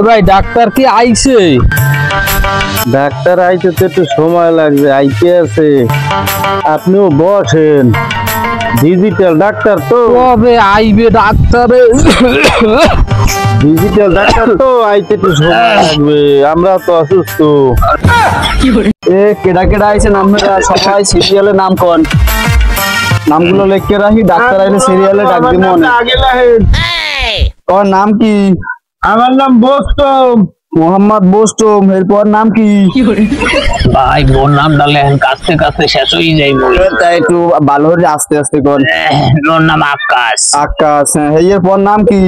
ভাই ডাক্তার কি আইছে? ডাক্তার আইতে তো একটু সময় লাগবে, আইতে আছে। আপনিও বসেন, ডিজিটাল ডাক্তার তো। কবে আইবে ডাক্তারে? ডিজিটাল ডাক্তার তো, আইতে একটু সময় লাগবে, আমরা তো অসুস্থ। কেডা কেডা আইছেন আপনারা? সবাই সিরিয়ালে নাম কোন, নামগুলো লিখে রাখি, ডাক্তার আইলে সিরিয়ালে ডাক দিব। তোর নাম কি? আমার নাম বোস্টম, মোহাম্মদ বোস্টম। এরপর নাম কি? ভাই মোর নামটা লেখেন, কাছতে কাছতে শেষ হয়ে যাইব, তাই একটু ভালো করে আস্তে আস্তে কর। মোর নাম আকাশ। আকাশ। এরপর নাম কি?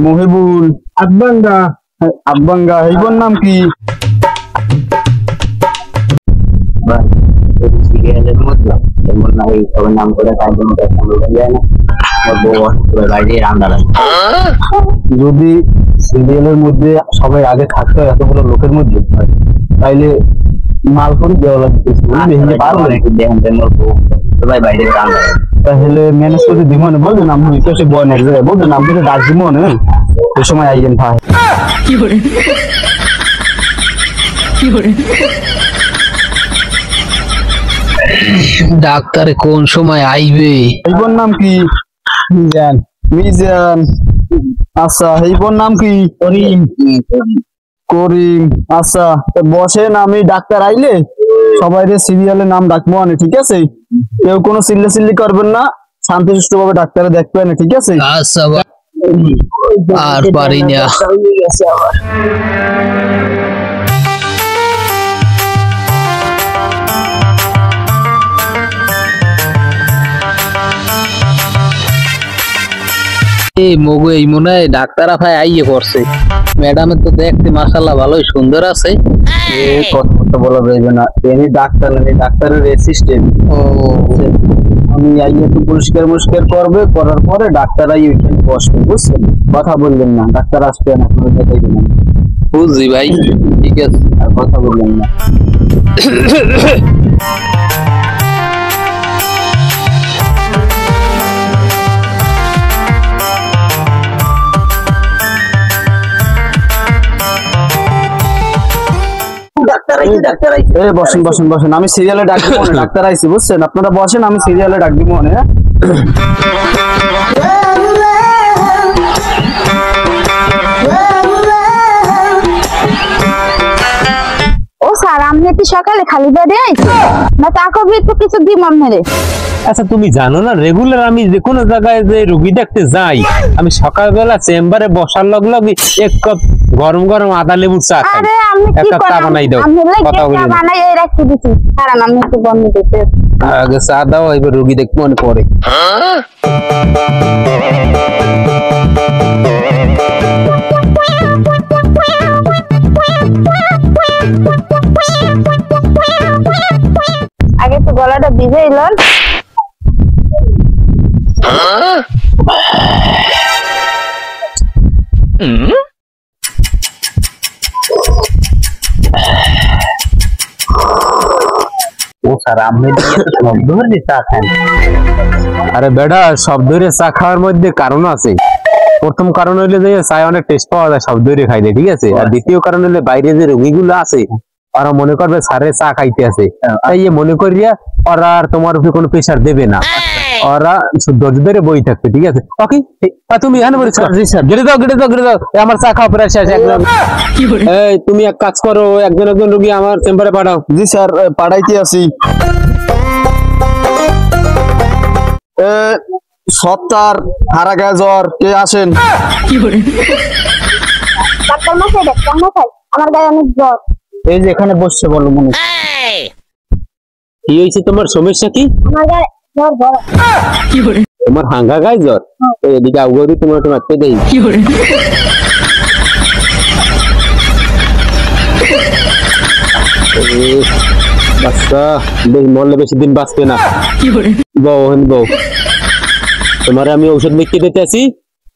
মহিবুল। আদবাঙ্গা। আব্বাঙ্গা। এরপর নাম কি? সিরিয়ালের মধ্যে যেমন না এই সবার নাম করে তাই জন্য যায় না, যদি সিরিয়ালের মধ্যে সবাই আগে থাকতো এতগুলো লোকের মধ্যে, তাইলে মাল করে দেওয়া লাগবে। তাহলে ম্যানেজ করে দিব না, বলবেন আমি সে বয়নের জায়গায় বলবেন আপনি ডাক দিব না, ওই সময় আইবেন। ভাই ডাক্তারে কোন সময় আইবে? এইবার নাম কি? মিজান। মিজান। আচ্ছা, এইবার নাম কি? করিম। করিম। আচ্ছা বসেন, আমি ডাক্তার আইলে সবাই সিরিয়ালে নাম ডাকবো না, ঠিক আছে? কেউ কোনো চিল্লাচিল্লি করবেন না, শান্তিসুষ্ঠ ভাবে ডাক্তারে দেখবেন, ঠিক আছে? আচ্ছা আর পারি না। মগু এই মনে হয় ডাক্তার আফায় আইয়ে করছে। ম্যাডামের তো দেখতে মাশাআল্লাহ ভালোই সুন্দর আছে। কথা বলা যাবে না, এনি ডাক্তার নেই, ডাক্তারের অ্যাসিস্ট্যান্ট। আমি আইয়ে একটু পরিষ্কার করবে, করার পরে ডাক্তার আইয়ে ওইখানে বসবে, বুঝছেন? কথা বললেন না, ডাক্তার আসবে না, কোনো দেখাইবে না। বুঝছি ভাই, ঠিক আছে, আর কথা বললেন না। বসেন বসেন বসেন, আমি সিরিয়ালে ডাক দিব। ডাক্তার আইছি, বুঝছেন? আপনারা বসেন, আমি সিরিয়ালে ডাক দিব। ও স্যার, আপনি কি সকালে খালি বেডে আইছেন না তাকে একটু কিছু দিম আপনারে? আচ্ছা তুমি জানো না, রেগুলার আমি যে কোনো জায়গায় যে রোগী দেখতে যাই, আমি সকালবেলা চেম্বারে বসার লগ লগে এক কাপ গরম গরম আদা লেবুর চা খাই। আরে আমি কি এক কাপ চা বানাই দাও, কথা বলি না। বানাই এই রাখতে দিছি, কারণ আমি একটু বন্ধ দিতে আগে চা দাও, এবার রোগী দেখতে মনে পড়ে। আগে তো গলাটা ভিজে লন। ও স্যার আপনি সব ধরে চা খান? আরে বেটা, সব ধরে চা খাওয়ার মধ্যে কারণ আছে। প্রথম কারণ হইলে যে চায় অনেক টেস্ট পাওয়া যায়, সব ধরে খাইলে, ঠিক আছে? আর দ্বিতীয় কারণ হলে বাইরে যে রোগীগুলো আছে ওরা মনে করবে স্যারে চা খাইতে আছে, তাই মনে করিয়া ওরা আর তোমার উপরে কোনো প্রেশার দেবে না, ওরা ধৈর্য ধরে বই থাকবে, ঠিক আছে? ওকে তুমি এখানে বলেছো গেড়ে দাও গেড়ে দাও গেড়ে দাও, আমার চা খাওয়া প্রায় শেষ। একদম এই তুমি এক কাজ করো, একজন একজন রোগী আমার চেম্বারে পাঠাও। জি স্যার, পাঠাইতে আছি। সত্তার হারা গায়ে জ্বর, কে আসেন? ডাক্তার মশাই, ডাক্তার মশাই, আমার গায়ে অনেক জ্বর। এই যে এখানে বসছে, বলো মনে। কি হয়েছে তোমার, সমস্যা কি? আমার গায়ে জ্বর ভরা। তোমার হাঙ্গা গায়ে জ্বর? এদিকে আউগরি, তোমার একটু মারতে দেই। বাচ্চা মরলে বেশি দিন বাঁচবে না। বউ বউ, তোমার আমি ঔষধ লিখে দিতে আছি,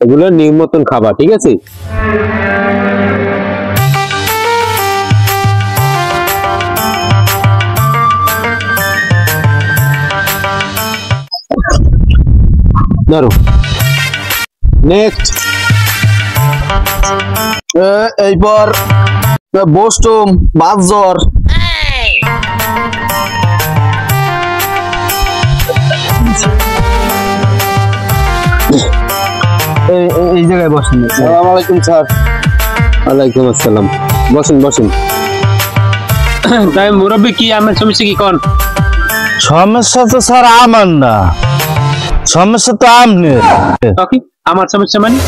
এগুলো নিয়ম মতন খাবা, ঠিক আছে? ধরো নেক্সট। এইবার বস্টম বাজ্জর এই জায়গায় বসেন। আসসালামু আলাইকুম স্যার। ওয়ালাইকুম আসসালাম। বসেন বসেন। তাই মুরব্বী কি আমার সমস্যা কি কোন? সমস্যা তো স্যার আমার না, সমস্যা তো আপনার। কি আমার সমস্যা মানে?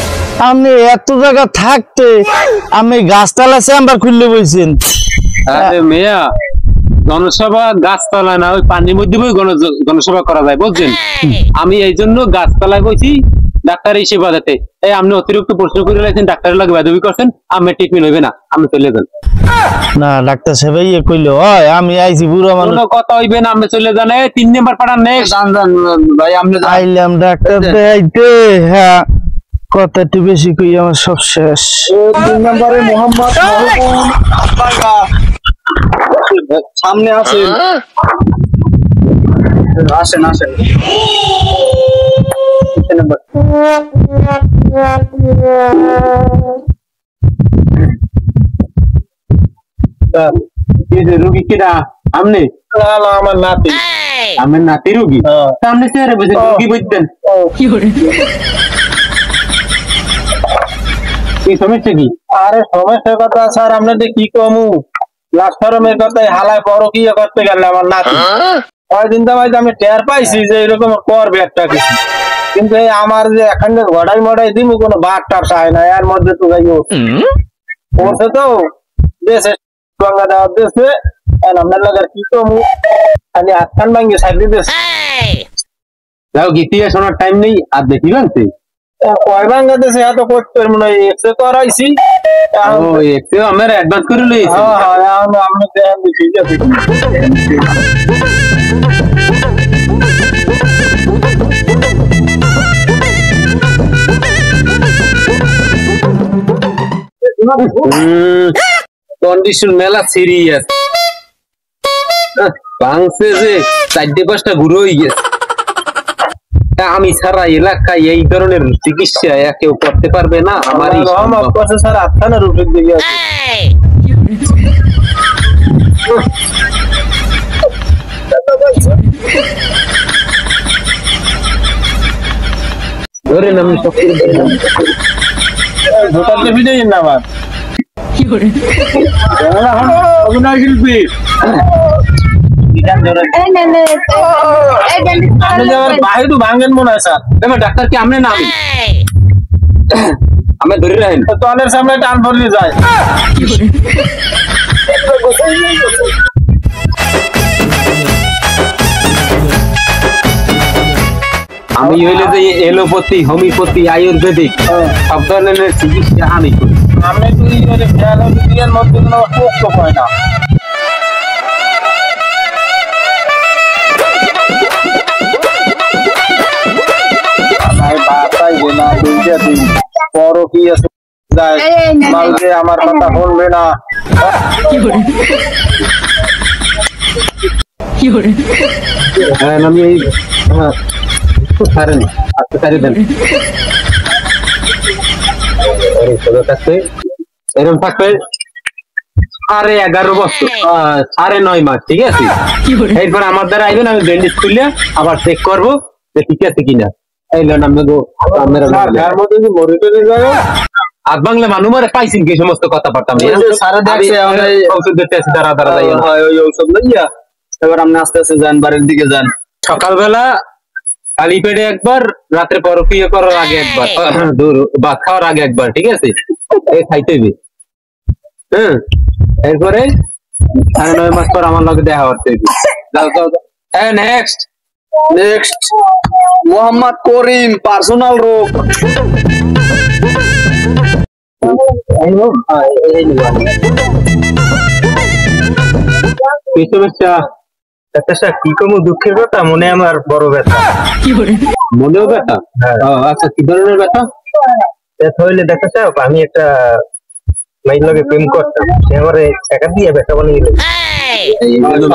আপনি এত জায়গা থাকতে আমি গাছতলা চেম্বার খুললে বলছেন। আরে মেয়া, জনসভা গাছতলায় না, ওই পানির মধ্যে বই জনসভা করা যায় বুঝছেন। আমি এই জন্য গাছতলায় বসি ডাক্তার হিসেবে বাজাতে। এই আপনি অতিরিক্ত প্রশ্ন করে রাখছেন, ডাক্তারের লাগে বেদবি করছেন, আমি ট্রিটমেন্ট হইবে না, আমি চলে যান। না ডাক্তার সাহেব ইয়ে কইলো হয় আমি আইছি বুড়ো মানুষ। কোনো কথা হইবে না, আমি চলে যান। 3 নাম্বার পাড়ার নেক্সট। জান জান ভাই আপনি আইলাম ডাক্তার দেখাইতে, হ্যাঁ কথা একটু বেশি কই আমার সব শেষ। 3 নম্বরে মোহাম্মদ মাহবুব আব্বাগা সামনে আছেন। আসেন আসেন। 3 নম্বর রুগী কিনা আপনি? আমার নাতি। আমার নাতি রুগী? সামনে চেয়ারে বসে রুগী বলতেন। কি সমস্যা কি? আরে সমস্যার কথা স্যার আপনাদের কি কমু, প্লাটফর্মের কথাই হালায় বড় কি করতে গেলে আমার নাতি কয়দিন তো ভাই আমি টের পাইছি যে এরকম করবে একটা কিছু, কিন্তু এই আমার যে এখানে ঘড়াই মড়াই দিব কোনো বাঘ টার চায় না, এর মধ্যে তো যাই করছে তো দেশে গঙ্গা দেওয়ার দেশে আপনার লাগার কি কমু, খালি আটখান ভাঙ্গে সাইডে দেশ যাও গীতিয়ে শোনার টাইম নেই, আর দেখি বানতে কয় ভাঙ্গা দেশে এত করতে মনে হয় এক্সরে করাইছি। ও একটু আমার অ্যাডভান্স করে লইছি। হ্যাঁ হ্যাঁ এখন আপনি দেখেন ঠিক আছে। কন্ডিশন মেলা সিরিয়াস, ভাঙছে যে 4-5টা গুঁড়ো হয়ে গেছে। আমি ছাড়া এলাকায় এই ধরনের চিকিৎসা কেউ করতে পারবে না। আমারই স্যার আটখানা রুটির দিকে আছে। ধরে আমি সব ভোটার দেবী নেই না আমার অভিনয় শিল্পী বাহির ভাঙেন মনে হয় স্যার। এবার ডাক্তার কি আমনে না আমি? আমি ধরে রাখেন টয়লেট সামনে টান পড়লে যায়। আমি হইলে যে এলোপ্যাথি, হোমিওপ্যাথি, আয়ুর্বেদিক সব ধরনের চিকিৎসা আমি করি। আমি তো খেয়ালের মধ্যে কোনো পোক্ত হয় না। বড় কি আছে আমার কথা শুনবে না। হ্যাঁ আমি এই ছাড়েন, আজকে ছাড়িয়ে দেন। এরকম থাকবে আরে 11 বছর 9.5 মাস, ঠিক আছে। এরপর আমার দ্বারা আইবেন, আমি ব্যান্ডেজ খুললে আবার চেক করবো যে ঠিক আছে কিনা। এই লোন আজ বাংলা মানুষ মারে পাইছেন কি সমস্ত কথাবার্তা এবার আপনি আস্তে আস্তে যান, বাড়ির দিকে যান। সকালবেলা খালি পেটে একবার, রাত্রে পরক্রিয়া করার আগে একবার, ভাত খাওয়ার আগে একবার, ঠিক আছে। এই খাইতে হবে। হ্যাঁ, এরপরে 9.5 মাস পর আমার লগে দেখা করতে হবে। হ্যাঁ নেক্সট নেক্সট মোহাম্মদ করিম, পার্সোনাল রোগ। কি সমস্যা? একটা কি কম দুঃখের কথা, মনে আমার বড় ব্যথা। মনেও ব্যথা? আচ্ছা, কি ধরনের ব্যথা? ব্যথা হইলে দেখা চাও, আমি একটা মাইর লগে প্রেম করতাম, সে আমার টাকা দিয়ে ব্যথা বানিয়ে দিল।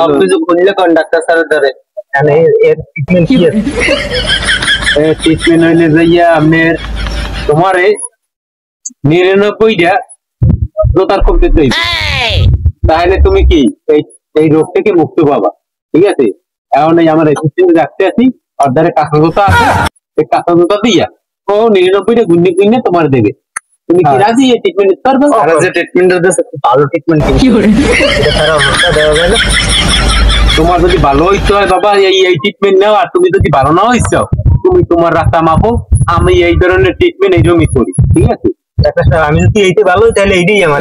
সবকিছু খুললে কোন ডাক্তার স্যারের দ্বারে এর ট্রিটমেন্ট কি আছে? ট্রিটমেন্ট হইলে যাইয়া আপনার তোমারে 99টা জোতার কমতে চাইবে, তাহলে তুমি কি এই রোগ থেকে মুক্ত পাবা। ঠিক আছে, এখন এই আমার অ্যাসিস্ট্যান্ট রাখতে আছি, অর্ধারে কাঁচা জুতা আছে, এই কাঁচা জুতা দিয়া ও 99টা গুন্ডি গুন্ডে তোমার দেবে। তুমি কি রাজি এই ট্রিটমেন্ট নিতে পারবে? আর যে ট্রিটমেন্টটা দিয়েছে খুব ভালো ট্রিটমেন্ট, এটা ছাড়া ওষুধটা দেওয়া যায় না। তোমার যদি ভালো হইতে হয় বাবা এই ট্রিটমেন্ট নাও, আর তুমি যদি ভালো না হইছ তুমি তোমার রাস্তা মাপো, আমি এই ধরনের ট্রিটমেন্ট এই জমি করি। ঠিক আছে, আমি যদি এইটা ভালো হই তাহলে এইটাই আমার।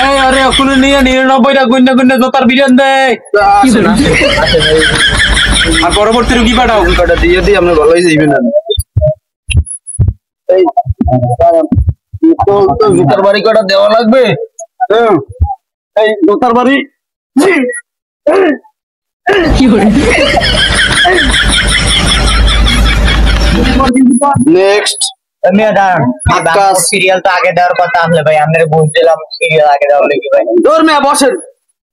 এই আরে ওখানে নিয়ে 99টা গুন্ডে গুন্ডে জোতার বিরিয়ান দেয়, আর পরবর্তী রুগী পাঠাও। কটা দিয়ে দিই আপনি ভালোই যাইবেন না। এই তো জুতার বাড়ি কটা দেওয়া লাগবে। এই জুতার বাড়ি নেক্সট আকাশ সিরিয়াল তো আগে দেওয়ার কথা আসলে ভাই, আমরা বুঝছিলাম সিরিয়াল আগে দেওয়ার লাগি ভাই। দৌড় মেয়া বসেন,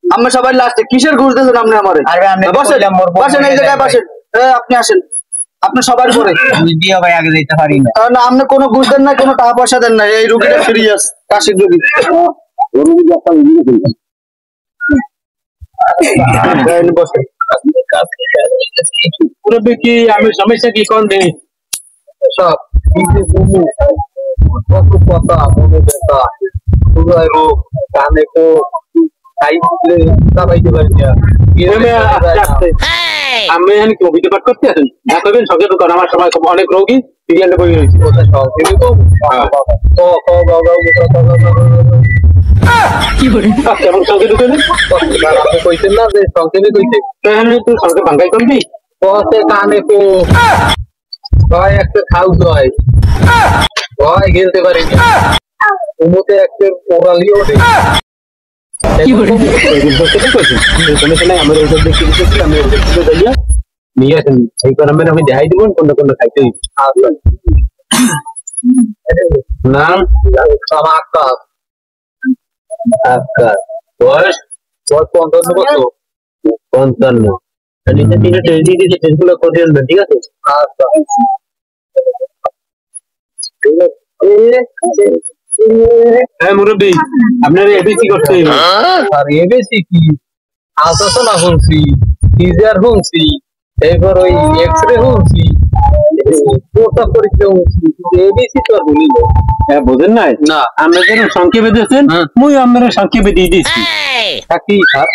আমরা সবাই লাস্টে কিসের ঘুষ দিয়েছেন আপনি আমারে? আরে আমি বসেন বসেন, এই জায়গায় বসেন। আপনি আসেন, আপনি সবার পরে বুঝিও ভাই আগে যেতে পারি না। কারণ আপনি কোনো ঘুষ দেন না, কোনো টাকা পয়সা দেন না। এই রুগীটা সিরিয়াস, কাশির রুগী। বসেন। মুরব্বী কি আমি সমস্যা কি কোন দিন সব কথা মনে ব্যথা, পুরাই রোগ, কানে কো খাইতে চাবাইতে পারি না। আমি এখানে কবিতা পাঠ করতে আসেন এতদিন সঙ্গে তো আমার সবাই অনেক রোগী সিরিয়ালে বই রয়েছে। কেমন সঙ্গে ঢুকে আপনি কইতেন না যে সংক্ষেপে কইতে তুই সঙ্গে ভাঙ্গাই করবি পথে কানে কো ভয় একটা খাও জয় ভয় গেলতে পারি না, উমুতে একটা ওরালি ওঠে। আমার ওষুধ দেখতে দিতেছি, আমি ওষুধ থেকে যাইয়া নিয়ে আসেন। এই কারণে আমি দেখাই দিব কোনটা কোনটা খাইতে নাম আকাশ। আচ্ছা, বয়স 55 বছর। 55। নিচে তিনটে টেস্ট দিয়ে দিয়েছি, টেস্টগুলো করে আনবেন। ঠিক আছে, আচ্ছা হ্যাঁ মুরব্বী আপনার এবিসি করতে হইবে। আর এবিসি কি আলট্রাসাউন্ড শুনছি, সিজার শুনছি, এরপর ওই এক্সরে শুনছি, প্রস্তাব পরীক্ষা শুনছি, এবিসি তো আর বলি হ্যাঁ বোঝেন নাই না। আমরা যেন সংক্ষেপে দিয়েছেন মুই আপনারা সংক্ষেপে দিয়ে দিচ্ছি। থাকি স্যার।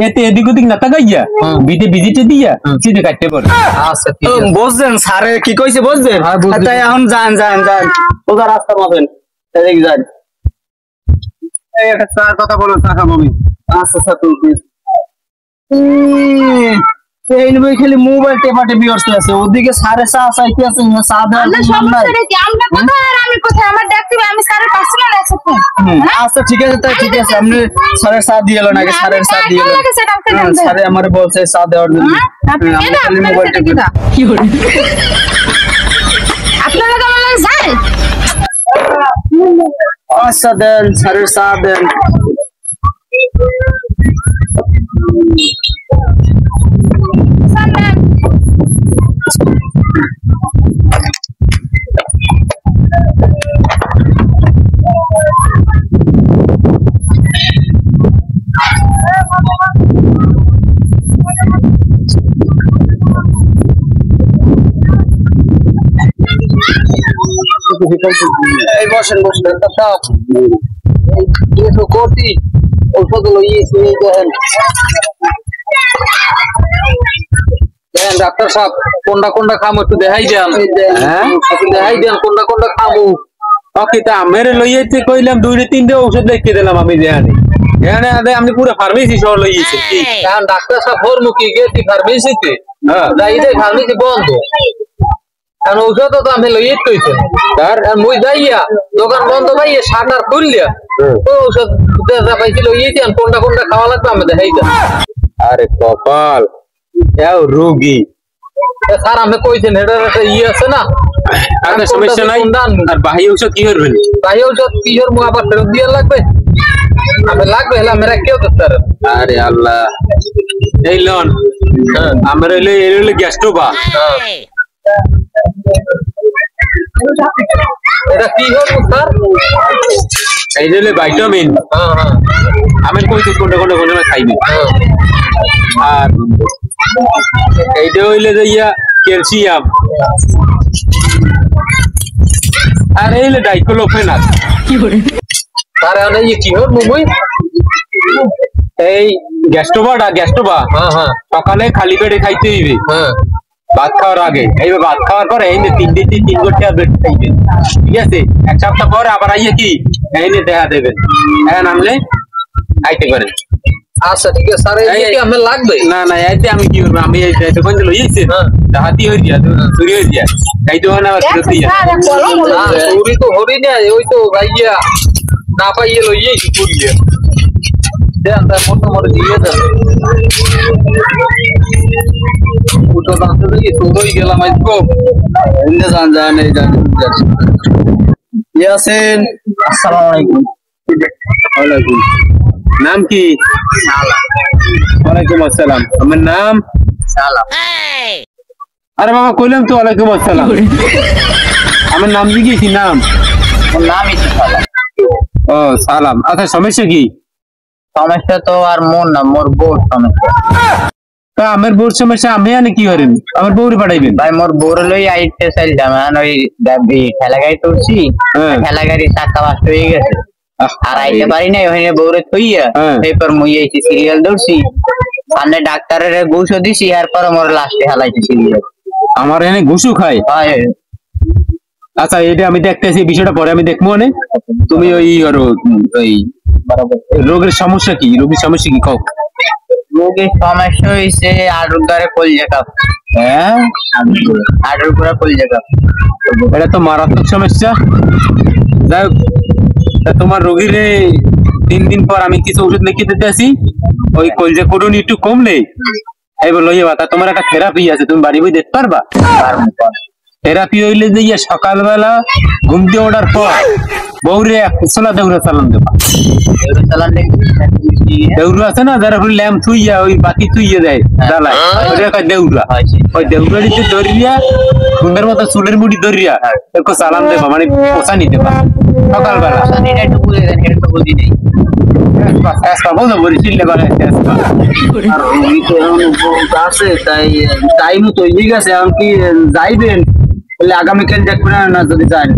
এতে এদিক ওদিক না তাকাইয়া বিটে ভিজিটে দিয়া সিধে কাটতে পারে। আচ্ছা ঠিক আছে। বুঝছেন স্যারে কি কইছে বুঝছেন? হ্যাঁ, বুঝছি। তাই এখন যান যান যান, ওটা রাস্তা পাবেন, এদিক যান। এই একটা চার কথা বলেন টাকা পাবি। আচ্ছা স্যার তুমি এই নবী খালি মোবাইল টেপাটেপি করতে আছে, ওদিকে সাড়ে চা চাইতে আছে, চা দেওয়ার আপনার জন্য নাই। সমস্যাটা কি? আমরা কোথায় আর আমি কোথায়? আমার দেখতে হবে, আমি স্যারের পার্সোনাল অ্যাসিস্ট্যান্ট। আচ্ছা ঠিক আছে, তাই ঠিক আছে। আপনি স্যারের চা দিয়ে এলেন আগে, স্যারের চা দিয়ে এলেন। স্যারে আমারে বলছে চা দেওয়ার জন্য। আপনি আমি কেডা? খালি আপনার মোবাইল সাথে টেপি। কেডা? আপনারা কেমন লাগে যায়? আচ্ছা দেন, স্যারের চা দেন। স্যার নেন। এই বসেন বসেন, একটা চা এই তো করতি ঔষধ লইয়েছি, এই দেখেন দেখেন ডাক্তার সাহেব কোনটা কোনটা খামো একটু দেখাই দেন। হ্যাঁ? একটু দেখাই দেন কোনটা কোনটা খামো। ওকে তা আমের লইয়াইতে কইলাম 2-3টে ওষুধ লিখে দিলাম আমি জানি। এখানে আমি পুরো ফার্মেসি সহ লইয়েছি। এখন ডাক্তার সাহেব ফরমুখী গেছি ফার্মেসিতে, যাই দে ফার্মেসি বন্ধ, কারণ ঔষধ তো আমি লইয়ে কইছে তার মুই যাইয়া দোকান বন্ধ পাইয়া শাটার খুললিয়া ওই ঔষধ যা পাইছি লইয়েছি, কোনটা কোনটা খাওয়া লাগবে আমি দেখাই দেন। আরে কপাল এও রোগী স্যার আমি কইছেন এটার একটা আছে না, আপনার সমস্যা নাই। আর বাহি ঔষধ কি করবেন? তাই ঔষধ কি ওর মুখ আবার ফেরত দিয়ে লাগবে? আমি লাগবে হলে আমি কেউ করতে পারেন। আরে আল্লাহ, এই লন আমার হইলে এর হইলে গ্যাস্ট্রোবা। এটা কি হবে স্যার? এই হইলে ভাইটামিন। আমি কইতে কোনটা কোনটা কোনটা খাইবি। আর এইটা হইলে যাইয়া ক্যালসিয়াম। আর এই হইলে ডাইক্লোফেনাক। স্যার এখন এই কি হবে মুই? এই গ্যাস্ট্রোবা সকালে খালি পেটে খাইতে হইবে ভাত খাওয়ার আগে। এইবার ভাত খাওয়ার পরে এই 3 ঘন্টা ট্যাবলেট খাইবে, ঠিক আছে? 1 সপ্তাহ পর আবার আইয়ে কি এই দেখা দেবেন, এখন আমলে খাইতে পারেন। আচ্ছা ঠিক আছে স্যার, এই কি আমার লাগবে? না না, এইতে আমি কি করব, আমি এই দোকান থেকে লইছি হাতি হই দিয়া চুরি হই দিয়া খাইতে হয় না ফেরত দিয়া। না চুরি তো হরি না, ওই তো ভাইয়া না পাইয়ে লইয়েছি চুরিয়ে দেন, তার মতো মরে দিয়ে দেন। উঠো দাঁতে দেখি চুরই গেলাম আজকে। এমনি জান এই জান ইয়াসিন, আসসালামু আলাইকুম। ওয়ালাইকুম। নাম কি? ওয়ালাইকুম আসসালাম। আমার নাম সালাম। আরে বাবা কইলাম তো ওয়ালাইকুম আসসালাম। আমার নাম জিজ্ঞেসি নাম? ওর নামই তো সালাম। ও সালাম। আচ্ছা সমস্যা কি? সমস্যা তো আর মোর না, মোর বউর সমস্যা। তা আমার বউর সমস্যা আমি আনে কি করেন? আমার বউরে পাঠাইবেন? ভাই মোর বউর লই আইতে চাইলাম, ওই ঠেলা গাড়ি তুলছি, ঠেলা গাড়ি চাকা বাস্ট হয়ে গেছে আর আইতে পারি না। ওখানে বউরে থইয়া এরপর মুই আইছি সিরিয়াল ধরছি, সামনে ডাক্তারের ঘুষও দিছি, এরপর মোর লাস্টে হেলাইছি সিরিয়াল। আমার এখানে ঘুষু খায়? আচ্ছা এটা আমি দেখতেছি, বিষয়টা পরে আমি দেখবো। মানে তুমি ওই করো, ওই রোগের সমস্যা কি? রোগীর সমস্যা কি কও? রোগীর সমস্যা হয়েছে আডুর দ্বারে কলজা কাপ। হ্যাঁ আডুর পুরা কলজা কাপ। এটা তো মারাত্মক সমস্যা। যাই হোক, তা তোমার রোগীর 3 দিন পর আমি কিছু ওষুধ লিখে দিতে আসি, ওই কলজা করুনি একটু কমলে এইবার লইয়া। তা তোমার একটা থেরাপি আছে, তুমি বাড়ি বই দেখতে পারবা? থেরাপি হইলে যে সকালবেলা ঘুম দিয়ে ওঠার পর বউরে 1 দেউরা চালান দেবা। দেউরা আছে না, যারা ল্যাম্প থুইয়া ওই বাতি থুইয়ে দেয় জ্বালায়, ওটা কয় দেউরা। ওই দেউরাটিতে ধরিয়া সুন্দর মতো চুলের মুড়ি ধরিয়া একটু চালান দেবা, মানে পোষা নিতে পারবা সকালবেলা। একটু বুঝে দেন, একটু বুঝি নেই। আছে তাই টাইম তো ঠিক আছে। এখন কি যাইবেন? বলে আগামীকাল দেখবেন না যদি যান?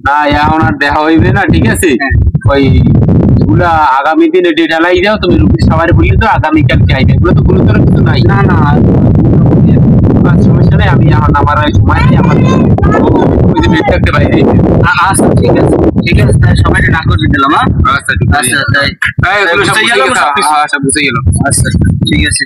না এখন আর দেখা হইবে না, ঠিক আছে? ওই এগুলা আগামী দিনে ডেট আলাই যাও, তুমি রুগীর সবাই বললে তো আগামীকাল চাইবে। এগুলো তো গুরুতর কিছু নাই। না না সমস্যা নেই, আমি এখন আমার সময় নেই, আমার ওই যে বেড থাকতে বাইরে। আচ্ছা ঠিক আছে, ঠিক আছে তাই সবাইকে না করে দিলাম। আচ্ছা ঠিক আছে। আচ্ছা তাই বুঝে গেল। আচ্ছা বুঝে গেল। আচ্ছা ঠিক আছে।